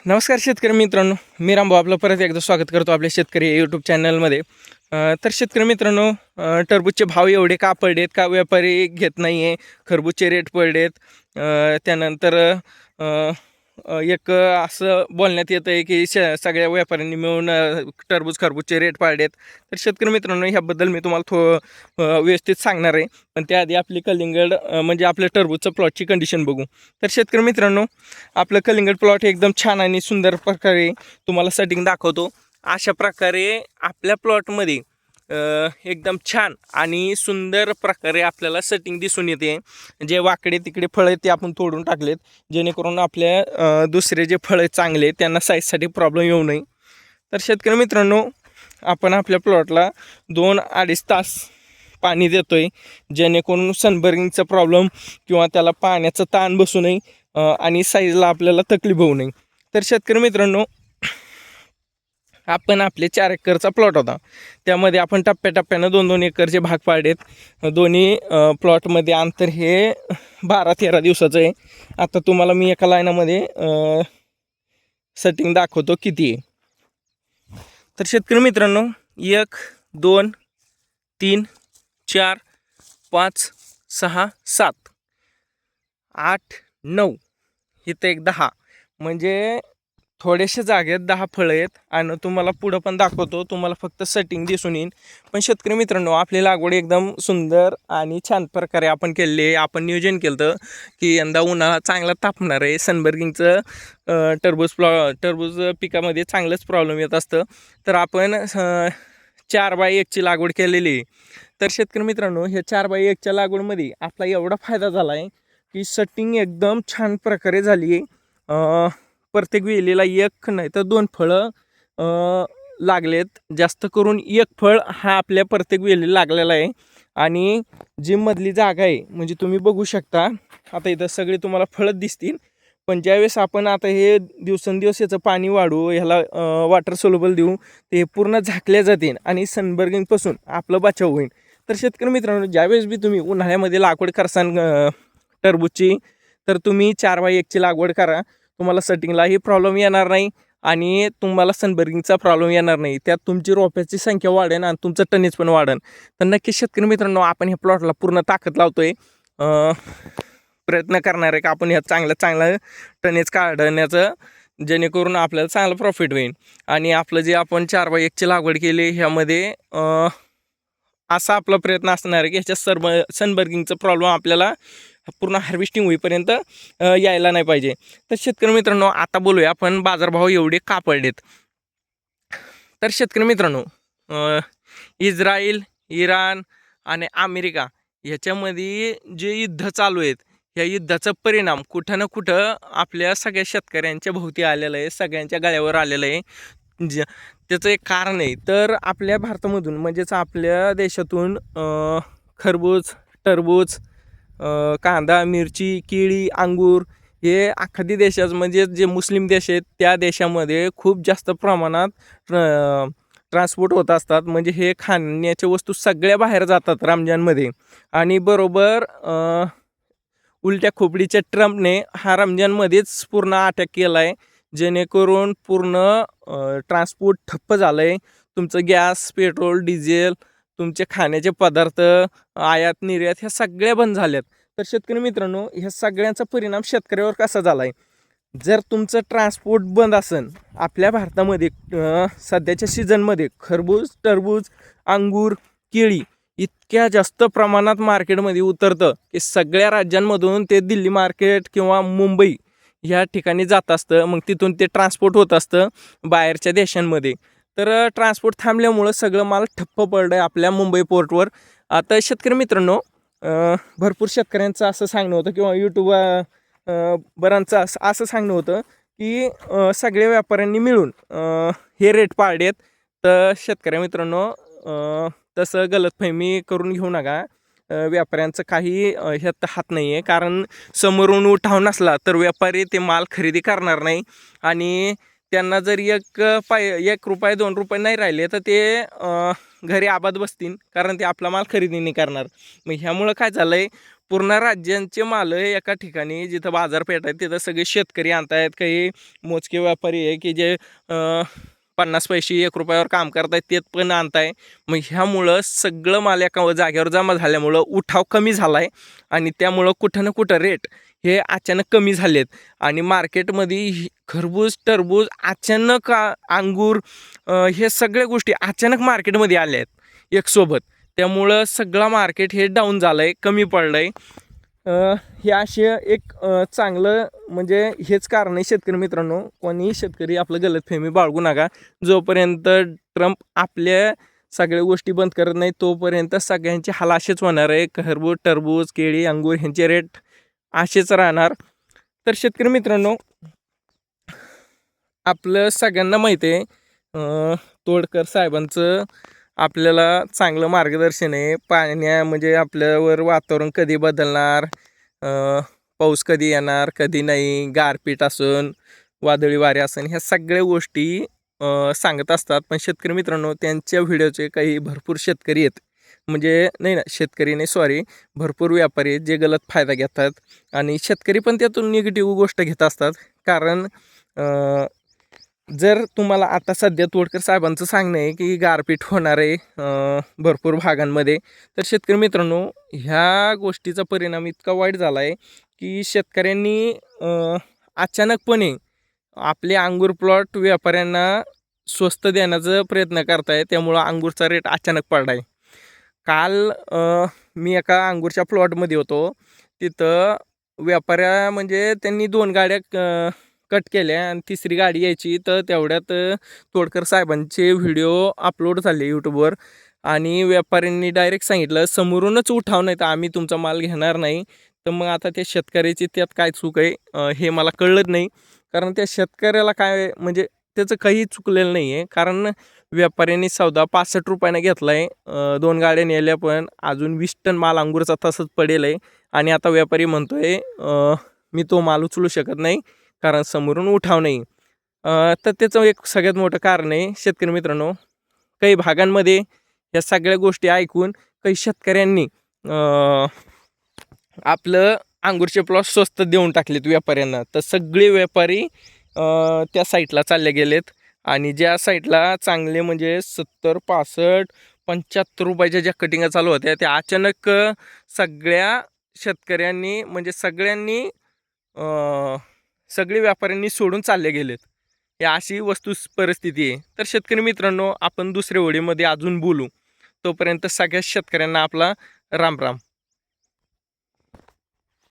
नमस्कार शेतकरी मित्रांनो, मी रामभाऊ आपलं परत एकदा स्वागत करतो आपल्या शेतकरी यूट्यूब चॅनलमध्ये. तर शेतकरी मित्रांनो, टरबूजचे भाव एवढे का पडलेत, का व्यापारी घेत नाही आहे, खरबूजचे रेट पडलेत. त्यानंतर अ, अ, एक असं बोलण्यात येतं आहे की सगळ्या व्यापाऱ्यांनी मिळून टरबूज खरबूजचे रेट पाडलेत. तर शेतकरी मित्रांनो, ह्याबद्दल मी तुम्हाला व्यवस्थित सांगणार आहे. पण त्याआधी आपली कलिंगड म्हणजे आपल्या टरबूजचं प्लॉटची कंडिशन बघू. तर शेतकरी मित्रांनो, आपलं कलिंगड प्लॉट एकदम छान आणि सुंदर प्रकारे तुम्हाला सेटिंग दाखवतो. अशा प्रकारे आपल्या प्लॉटमध्ये एकदम छान आणि सुंदर प्रकारे आपल्याला सेटिंग दिसून येते. जे वाकडे तिकडे फळं आहेत ते आपण तोडून टाकलेत, जेणेकरून आपल्या दुसरे जे फळं चांगले त्यांना साईजसाठी प्रॉब्लेम येऊ नये. तर शेतकरी मित्रांनो, आपण आपल्या प्लॉटला 2-2.5 तास पाणी देतो आहे, जेणेकरून सनबर्निंगचा प्रॉब्लेम किंवा त्याला पाण्याचं ताण बसू नये आणि साईजला आपल्याला तकलीफ होऊ नये. तर शेतकरी मित्रांनो, आपण आपले 4 एकरचा प्लॉट होता, त्यामध्ये आपण टप्प्याटप्प्यानं 2-2 एकरचे भाग पाडलेत. दोन्ही प्लॉटमध्ये अंतर हे 12-13 दिवसाचं आहे. आता तुम्हाला मी एका लाईनामध्ये सेटिंग दाखवतो किती आहे. तर शेतकरी मित्रांनो, 1 2 3 4 5 6 7 8 9 इथं एक 10, म्हणजे थोडेसे जागेत 10 फळं आहेत. आणि तुम्हाला पुढं पण दाखवतो, तुम्हाला फक्त सेटिंग दिसून येईल. पण शेतकरी मित्रांनो, आपली लागवड एकदम सुंदर आणि छान प्रकारे आपण केलेली आहे. आपण नियोजन केलं होतं की यंदा उन्हाळा चांगला तापणार आहे, सनबर्निंगचं टरबूज पिकामध्ये चांगलंच प्रॉब्लेम येत असतं. तर आपण 4x1ची लागवड केलेली आहे. तर शेतकरी मित्रांनो, ह्या 4x1च्या लागवडमध्ये आपला एवढा फायदा झाला आहे की सेटिंग एकदम छान प्रकारे झाली आहे. प्रत्येक वेलीला 1 नाही तर 2 फळं लागलेत. जास्त करून 1 फळ हा आपल्या प्रत्येक वेलीला लागलेला आहे. आणि जी मधली जागा आहे, म्हणजे तुम्ही बघू शकता, आता इथं सगळे तुम्हाला फळं दिसतील. पण ज्यावेळेस आपण आता हे दिवसेंदिवस याचं पाणी वाढवू, ह्याला वॉटर सोल्युबल देऊ, ते पूर्ण झाकल्या जातील आणि सनबर्निंगपासून आपलं बचाव होईल. तर शेतकरी मित्रांनो, ज्यावेळेस बी तुम्ही उन्हाळ्यामध्ये लागवड करसान टरबूजची, तर तुम्ही 4x1ची लागवड करा. तुम्हाला सेटिंगलाही प्रॉब्लेम येणार नाही आणि तुम्हाला सनबर्निंगचा प्रॉब्लेम येणार नाही. त्यात तुमची रोप्याची संख्या वाढेल आणि तुमचं टनेज पण वाढेल. तर नक्की शेतकरी मित्रांनो, आपण ह्या प्लॉटला पूर्ण ताकद लावतोय, प्रयत्न करणार आहे की आपण ह्या चांगलं टनेज काढण्याचं, जेणेकरून आपल्याला चांगलं प्रॉफिट होईल. आणि आपलं जे आपण 4x1ची लागवड केली, ह्यामध्ये असा आपला प्रयत्न असणार आहे की ह्याच्या सनबर्निंगचा प्रॉब्लेम आपल्याला पूर्ण हार्वेस्टिंग होईपर्यंत यायला नाही पाहिजे. तर शेतकरी मित्रांनो, आता बोलूया आपण बाजारभाव एवढे का पडलेत. तर शेतकरी मित्रांनो, इस्रायल, इराण आणि अमेरिका ह्याच्यामध्ये जे युद्ध चालू आहेत, ह्या युद्धाचा परिणाम कुठं ना कुठं आपल्या सगळ्या शेतकऱ्यांच्या भोवती आलेलं आहे, सगळ्यांच्या गळ्यावर आलेलं आहे. त्याचं एक कारण आहे. तर आपल्या भारतामधून, म्हणजेच आपल्या देशातून खरबूज, टरबूज, कांदा, मिरची, केळी, अंगूर हे अख्खा देशात, म्हणजे जे मुस्लिम देश आहेत त्या देशामध्ये खूप जास्त प्रमाणात ट्रान्सपोर्ट होत असतात. म्हणजे हे खाण्याच्या वस्तू सगळ्या बाहेर जातात रमजानमध्ये. आणि बरोबर उलट्या खोपडीच्या ट्रम्पने हा रमजानमध्येच पूर्ण अटॅक केला आहे, जेणेकरून पूर्ण ट्रान्सपोर्ट ठप्प झालं आहे. तुमचं गॅस, पेट्रोल, डिझेल, तुमचे खाण्याचे पदार्थ, आयात निर्यात ह्या सगळ्या बंद झाल्यात. तर शेतकरी मित्रांनो, ह्या सगळ्यांचा परिणाम शेतकऱ्यावर कसा झाला आहे. जर तुमचं ट्रान्सपोर्ट बंद असेल, आपल्या भारतामध्ये सध्याच्या सीझनमध्ये खरबूज, टरबूज, अंगूर, केळी इतक्या जास्त प्रमाणात मार्केटमध्ये उतरतं की सगळ्या राज्यांमधून ते दिल्ली मार्केट किंवा मुंबई ह्या ठिकाणी जात असतं. मग तिथून ते ट्रान्सपोर्ट होत असतं बाहेरच्या देशांमध्ये. तर ट्रान्सपोर्ट थांबल्यामुळं सगळं माल ठप्प पडलं आहे आपल्या मुंबई पोर्टवर. आता शेतकरी मित्रांनो, भरपूर शेतकऱ्यांचं असं सांगणं होतं किंवा बरांचं असं सांगणं होतं की सगळ्या व्यापाऱ्यांनी मिळून हे रेट पाडलेत. तर शेतकरी मित्रांनो, तसं गलतफहमी करून घेऊ नका. व्यापाऱ्यांचं काही ह्यात हात नाही आहे. कारण समोरून उठाव नसला तर व्यापारी ते माल खरेदी करणार नाही. आणि त्यांना जर ₹1 ₹2 नाही राहिले तर ते घरी आबाद बसतील, कारण ते आपला माल खरेदी नाही करणार. मग ह्यामुळं काय झालं आहे, पूर्ण राज्यांचे माल एका ठिकाणी जिथं बाजारपेठ आहे तिथं सगळे शेतकरी आणतायत. काही मोजके व्यापारी आहे की जे 50 पैसे 1 रुपयावर काम करतायत ते पण आणताय. मग ह्यामुळं सगळं माल एका जागेवर जमा झाल्यामुळं उठाव कमी झाला आहे आणि त्यामुळं कुठं ना कुठं रेट हे अचानक कमी झालेत. आणि मार्केटमध्ये खरबूज टरबूज अचानक अंगूर हे सगळ्या गोष्टी अचानक मार्केटमध्ये आल्या आहेत एकसोबत. त्यामुळं सगळं मार्केट हे डाऊन झालं आहे, कमी पडलं आहे. हे असे एक चांगलं म्हणजे हेच कारण आहे शेतकरी मित्रांनो. कोणीही शेतकरी आपलं गलतफहमी बाळगू नका. जोपर्यंत ट्रम्प आपल्या सगळ्या गोष्टी बंद करत नाही तोपर्यंत सगळ्यांचे हाल असेच होणार आहे. खरबूज टरबूज केळी अंगूर ह्यांचे रेट असेच राहणार. तर शेतकरी मित्रांनो, आपलं सगळ्यांना माहिती आहे तोडकर साहेबांचं आपल्याला चांगलं मार्गदर्शन आहे. म्हणजे आपल्यावर वातावरण कधी बदलणार, पाऊस कधी येणार कधी नाही, गारपीट असून वादळी वारे असून ह्या सगळ्या गोष्टी सांगत असतात. पण शेतकरी मित्रांनो, त्यांच्या व्हिडिओचे काही भरपूर शेतकरी आहेत, म्हणजे नाही ना शेतकरी नाही सॉरी भरपूर व्यापारी आहेत जे गलत फायदा घेतात आणि शेतकरी पण त्यातून निगेटिव्ह गोष्ट घेत असतात. कारण जर तुम्हाला आता सध्या तोडकर साहेबांचं सांगणं आहे की गारपीट होणार आहे भरपूर भागांमध्ये, तर शेतकरी मित्रांनो ह्या गोष्टीचा परिणाम इतका वाईट झाला आहे की शेतकऱ्यांनी अचानकपणे आपले अंगूर प्लॉट व्यापाऱ्यांना स्वस्त देण्याचा प्रयत्न करताय. त्यामुळं अंगूरचा रेट अचानक पडला आहे. काल मी एका अंगूरच्या प्लॉटमध्ये होतो. तिथं व्यापाऱ्या म्हणजे त्यांनी 2 गाड्या कट केल्या आणि तिसरी गाडी यायची, तर तेवढ्यात तोडकर साहेबांचे व्हिडिओ अपलोड झाले यूट्यूबवर आणि व्यापाऱ्यांनी डायरेक्ट सांगितलं समोरूनच उठाव नाही तर आम्ही तुमचा माल घेणार नाही. तर मग आता त्या शेतकऱ्याची त्यात काय चूक आहे हे मला कळलं नाही. कारण त्या शेतकऱ्याला काय म्हणजे त्याचं काही चुकलेलं नाही आहे. कारण व्यापाऱ्यांनी सौदा 65 रुपयाने घेतला आहे. 2 गाड्या नेल्या पण अजून 20 टन माल अंगूरचा तसंच पडेल आहे. आणि आता व्यापारी म्हणतो आहे मी तो माल उचलू शकत नाही कारण समोरून उठाव नाही. तर त्याचं एक सगळ्यात मोठं कारण आहे शेतकरी मित्रांनो. काही भागांमध्ये या सगळ्या गोष्टी ऐकून काही शेतकऱ्यांनी आपलं अंगूरचे प्लॉट स्वस्त देऊन टाकलेत व्यापाऱ्यांना. तर सगळे व्यापारी त्या साईटला चालले गेलेत आणि ज्या साईटला चांगले म्हणजे 70 65 75 रुपयाच्या ज्या कटिंगा चालू होत्या त्या अचानक सगळ्या शेतकऱ्यांनी म्हणजे सगळे व्यापाऱ्यांनी सोडून चालले गेलेत. ही अशी परिस्थिती आहे. तर शेतकरी मित्रांनो, आपण दुसऱ्या व्हिडिओमध्ये अजून बोलू. तोपर्यंत सगळ्या शेतकऱ्यांना आपला राम राम.